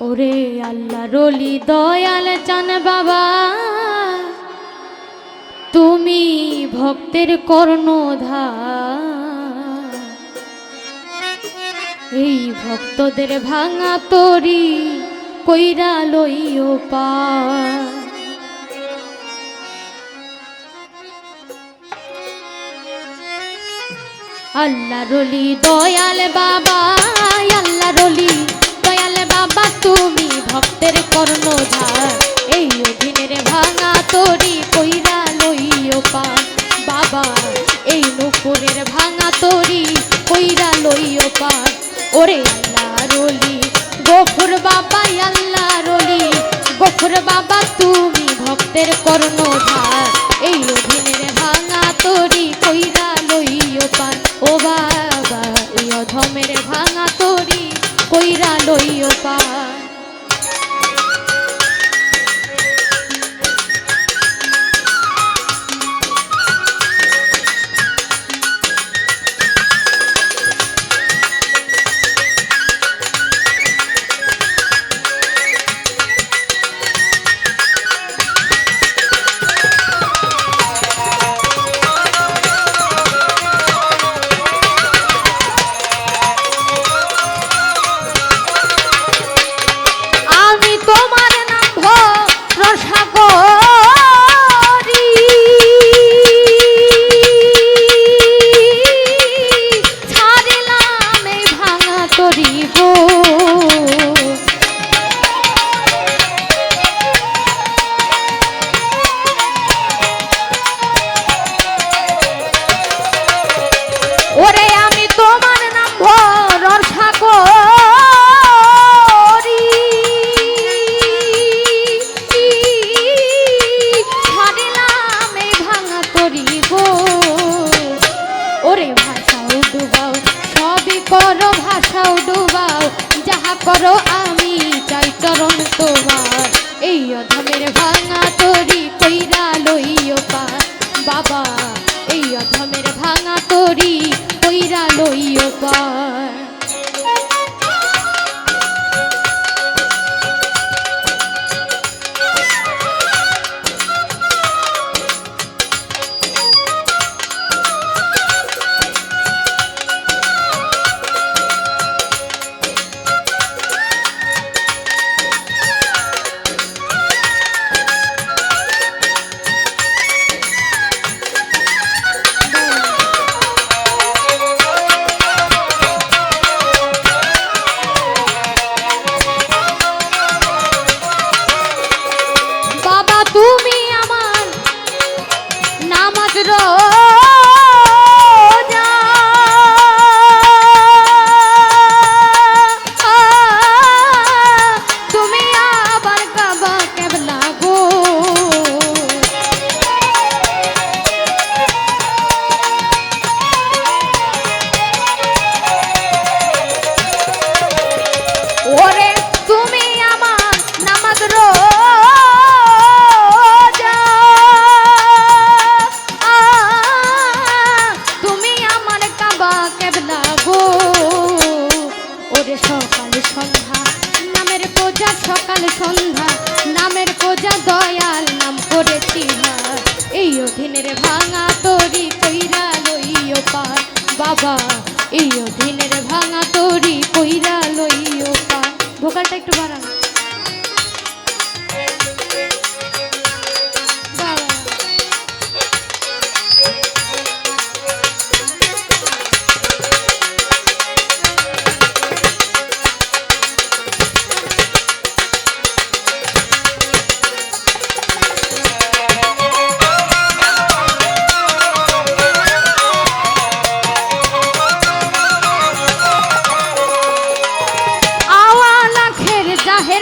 ওরে আল্লাহ রলি দয়াল চান বাবা, তুমি ভক্তের কর্ণধার। এই ভক্তদের ভাঙা তরি কইরা লইও পার। আল্লাহ রলি দয়াল বাবা, আল্লাহ রলি দয়াল বাবা, তুমি ভক্তের কর্ণধার। এই অধীনের ভাঙা তরি কইরা লইও পার। বাবা এই নুপুরের ভাঙা তরি কইরা লইও পার। ওরে আল্লাহ রলি গফুর বাবা, আল্লাহ রলি গফুর বাবা, তুমি ভক্তের কর্ণধার। এই অধীনের ভাঙা তরি কইরা লইও পার। ও বাবা এই অধমের ভাঙা তরি কইরা লইও পার। ওরে আমি তোমার নাম ভরসা করি, ছাড়িলাম এই ভাঙা তরি গো। ওরে ভাষাও ডুবাও, সবই করো ভাষাও ডুবাও, যাহা করো আমি চাই চরণ তোমার। এই অধমের ভাঙা তরি কইরা লইও পার। বাবা এই অধমের ভাঙা তরি কইরা লইও পার। তুমি আমার নামাজ রোজা, তুমি আবার কাবা কেবলা গো। ওরে তুমি আমার নামাজ সকাল সন্ধ্যা নামের পূজা, সকাল সন্ধ্যা নামের পূজা, দয়াল নাম করেছি হার। এই অধীনের ভাঙা তরি কইরা লইও পার। বাবা এই অধীনের ভাঙা তরি কইরা লইও পার। ভোকালটা একটু বাড়ান। জাহের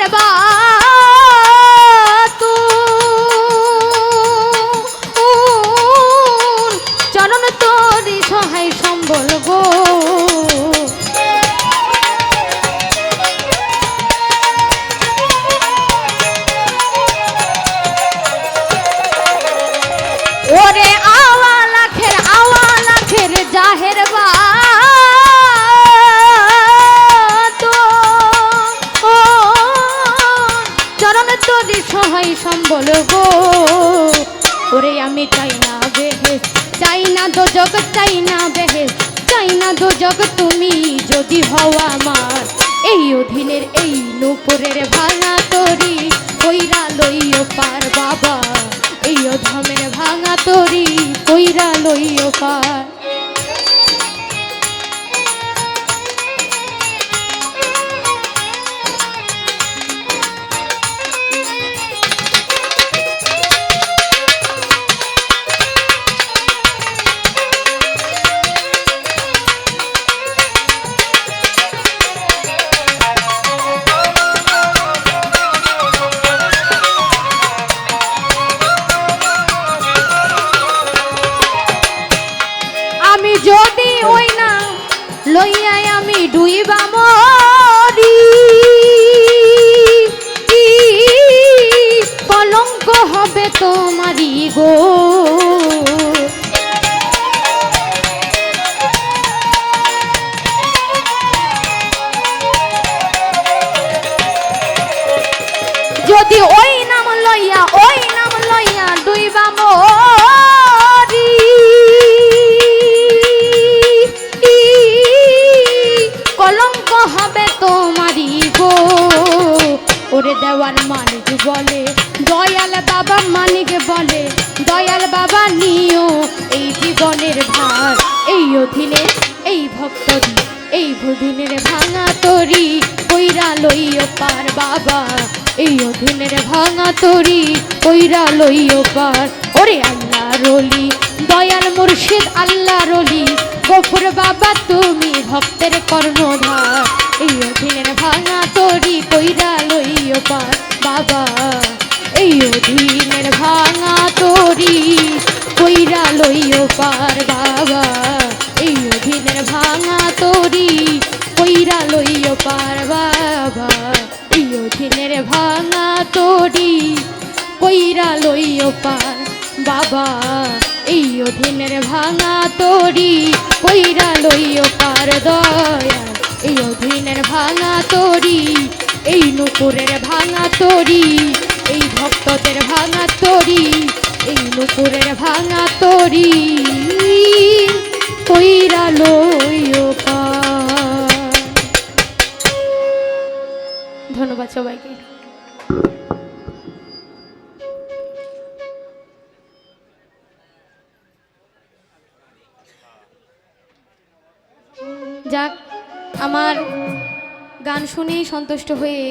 হয় সম্বল গো। ওরে আমি চাই না বেহেস, চাই না দোজক, চাই না বেহেস, চাই না দোজক, তুমি যদি হও আমার। এই অধীনের এই নূপুরের ভাঙা তরি কইরা লইও পার বাবা, এই অধমের ভাঙা তরি কইরা লইও পার। যদি ওই না লইয়াই আমি ডুইবা মরি, কলঙ্ক হবে তোমারি গো। যদি ওই নাম লইয়া, ওই নাম লইয়া ডুইবা মরি, কলঙ্ক হবে তোমারি গো। ওরে দেওয়ার মানিক বলে, দয়াল বাবা মানিক বলে, দয়াল বাবা নিও এই জীবনের ভার। এই অধীনে এই ভক্তরি, এই ভুদিনের ভাঙা তরি কইরা লইও পার বাবা, এই অধীনের ভাঙা তরি কইরা লইও পার। ওরে আল্লাহ রলি, দয়াল মুর্শিদ আল্লাহ রলি, গফুর বাবা তুমি ভক্তের কর্ণধার। এই অধীনের ভাঙা তরি কইরা লইও পার বাবা, এই অধীনের ভাঙা তরি কইরা লইও পার বাবা, এই অধীনের ভাঙা তরি কইরা লইও পার বাবা, এই অধীনের ভাঙা তরি কইরা লইও পার বাবা, এই অধীনের ভাঙা তরি কইরা লইও পার দয়াল। এই অধীনের ভাঙা তরি, এই নূপুরের ভাঙা তরি, এই ভক্তদের ভাঙা তরি, এই নূপুরের ভাঙা তরি কইরা লইও পার। ধন্যবাদ সবাইকে। যাক, আমার গান শুনেই সন্তুষ্ট হয়ে